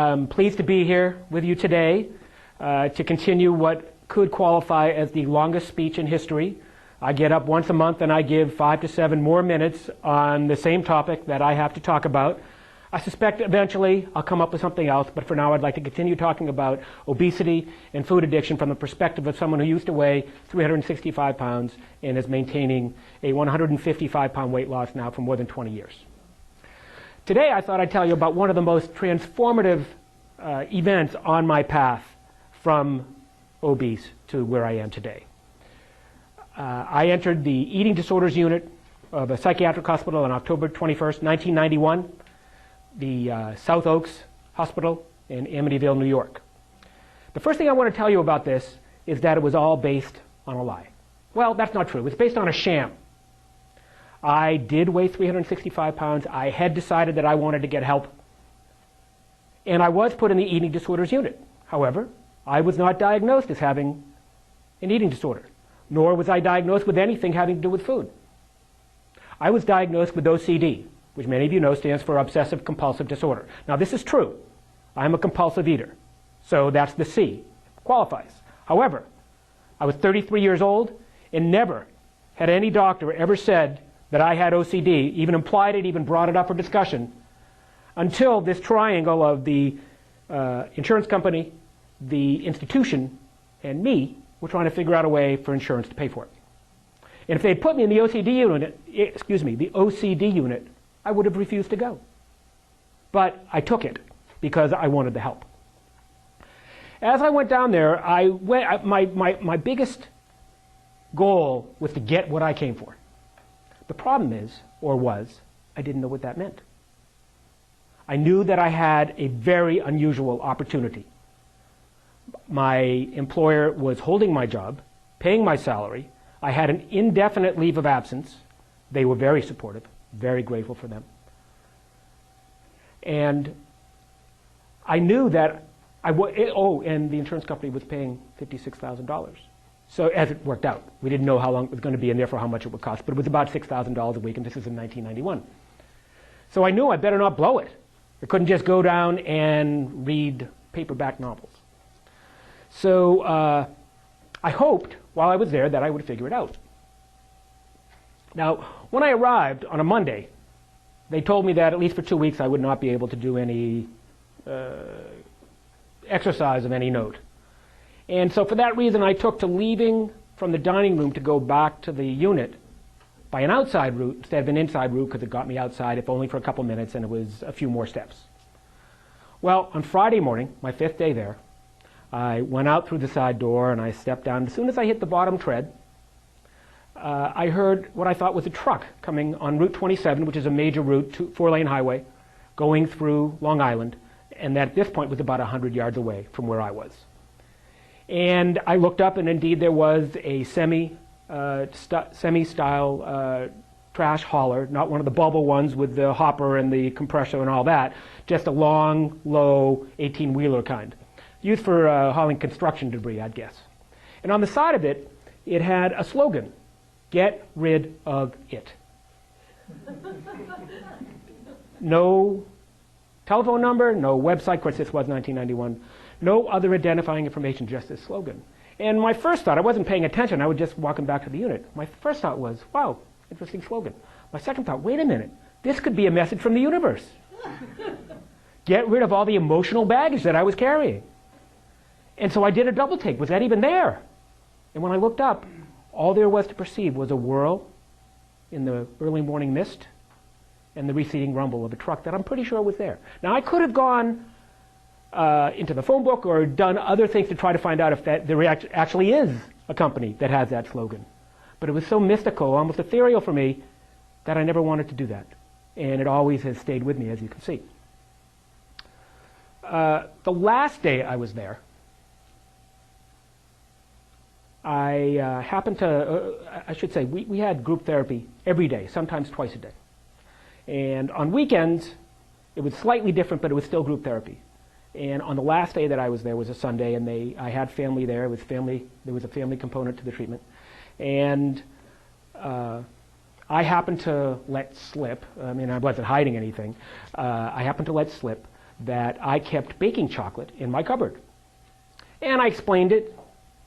I'm pleased to be here with you today to continue what could qualify as the longest speech in history. I get up once a month and I give 5 to 7 more minutes on the same topic that I have to talk about. I suspect eventually I'll come up with something else, but for now I'd like to continue talking about obesity and food addiction from the perspective of someone who used to weigh 365 pounds and is maintaining a 155-pound weight loss now for more than 20 years. Today I thought I'd tell you about one of the most transformative events on my path from obese to where I am today. I entered the eating disorders unit of a psychiatric hospital on October 21st, 1991, the South Oaks Hospital in Amityville, New York. The first thing I want to tell you about this is that it was all based on a lie. Well, that's not true. It's based on a sham. I did weigh 365 pounds. I had decided that I wanted to get help. And I was put in the eating disorders unit. However, I was not diagnosed as having an eating disorder, nor was I diagnosed with anything having to do with food. I was diagnosed with OCD, which many of you know stands for obsessive compulsive disorder. Now this is true. I'm a compulsive eater. So that's the C. Qualifies. However, I was 33 years old and never had any doctor ever said that I had OCD, even implied it, even brought it up for discussion, until this triangle of the insurance company, the institution, and me were trying to figure out a way for insurance to pay for it. And if they had put me in the OCD unit, I would have refused to go. But I took it because I wanted the help. As I went down there, my biggest goal was to get what I came for. The problem is, or was, I didn't know what that meant. I knew that I had a very unusual opportunity. My employer was holding my job, paying my salary. I had an indefinite leave of absence. They were very supportive, very grateful for them. And I knew that and the insurance company was paying $56,000. So as it worked out, we didn't know how long it was going to be and therefore how much it would cost, but it was about $6,000 a week, and this is in 1991. So I knew I better not blow it. I couldn't just go down and read paperback novels. So I hoped while I was there that I would figure it out. Now, when I arrived on a Monday, they told me that at least for 2 weeks I would not be able to do any exercise of any note. And so for that reason, I took to leaving from the dining room to go back to the unit by an outside route instead of an inside route, because it got me outside, if only for a couple minutes, and it was a few more steps. Well, on Friday morning, my 5th day there, I went out through the side door and I stepped down. As soon as I hit the bottom tread, I heard what I thought was a truck coming on Route 27, which is a major route, 4-lane highway, going through Long Island, and that at this point was about 100 yards away from where I was. And I looked up, and indeed there was a semi-style trash hauler, not one of the bubble ones with the hopper and the compressor and all that, just a long, low 18-wheeler kind, used for hauling construction debris, I'd guess. And on the side of it, it had a slogan, "Get rid of it." No telephone number, no website, of course this was 1991, no other identifying information, just this slogan. And my first thought, I wasn't paying attention, I was just walking back to the unit. My first thought was, wow, interesting slogan. My second thought, wait a minute, this could be a message from the universe. Get rid of all the emotional baggage that I was carrying. And so I did a double take, was that even there? And when I looked up, all there was to perceive was a whirl in the early morning mist and the receding rumble of a truck that I'm pretty sure was there. Now I could have gone into the phone book or done other things to try to find out if there actually is a company that has that slogan. But it was so mystical, almost ethereal for me, that I never wanted to do that. And it always has stayed with me, as you can see. The last day I was there, I happened to, I should say, we had group therapy every day, sometimes twice a day. And on weekends, it was slightly different, but it was still group therapy. And on the last day that I was there was a Sunday, and I had family there. There was a family component to the treatment. And I happened to let slip, I mean, I wasn't hiding anything, I happened to let slip that I kept baking chocolate in my cupboard. And I explained it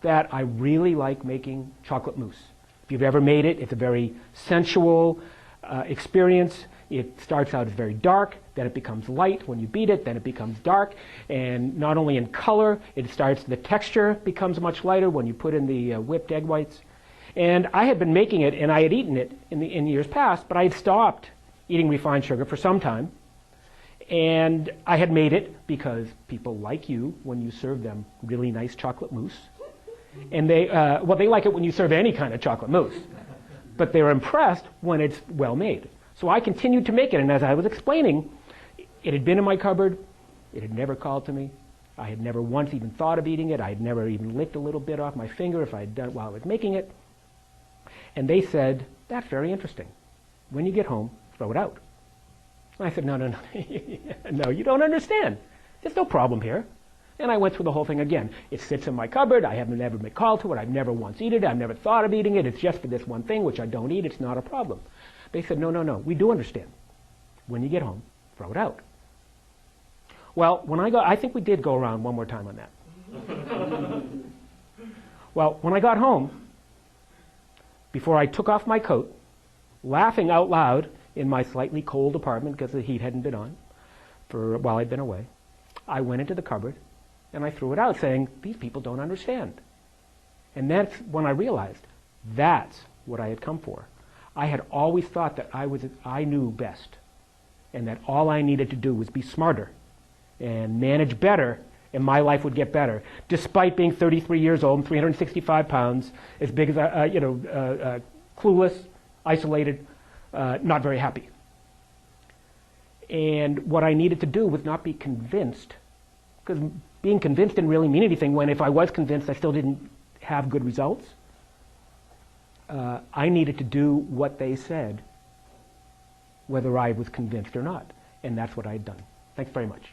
that I really like making chocolate mousse. If you've ever made it, it's a very sensual experience. It starts out as very dark, then it becomes light when you beat it, then it becomes dark. And not only in color, the texture becomes much lighter when you put in the whipped egg whites. And I had been making it, and I had eaten it in years past, but I had stopped eating refined sugar for some time. And I had made it because people like you when you serve them really nice chocolate mousse. And they like it when you serve any kind of chocolate mousse. But they're impressed when it's well made. So I continued to make it, and as I was explaining, it had been in my cupboard. It had never called to me. I had never once even thought of eating it. I had never even licked a little bit off my finger if I had done it while I was making it. And they said, "That's very interesting. When you get home, throw it out." And I said, no, no, you don't understand. There's no problem here. And I went through the whole thing again. It sits in my cupboard. I haven't ever been called to it. I've never once eaten it. I've never thought of eating it. It's just for this one thing, which I don't eat. It's not a problem. They said, no, we do understand. When you get home, throw it out. Well, I think we did go around one more time on that. Well, when I got home, before I took off my coat, laughing out loud in my slightly cold apartment because the heat hadn't been on while I'd been away, I went into the cupboard and I threw it out saying, these people don't understand. And that's when I realized that's what I had come for. I had always thought that I knew best and that all I needed to do was be smarter and manage better and my life would get better, despite being 33 years old and 365 pounds, as big as clueless, isolated, not very happy. And what I needed to do was not be convinced, because being convinced didn't really mean anything when if I was convinced I still didn't have good results. I needed to do what they said, whether I was convinced or not. And that's what I had done. Thanks very much.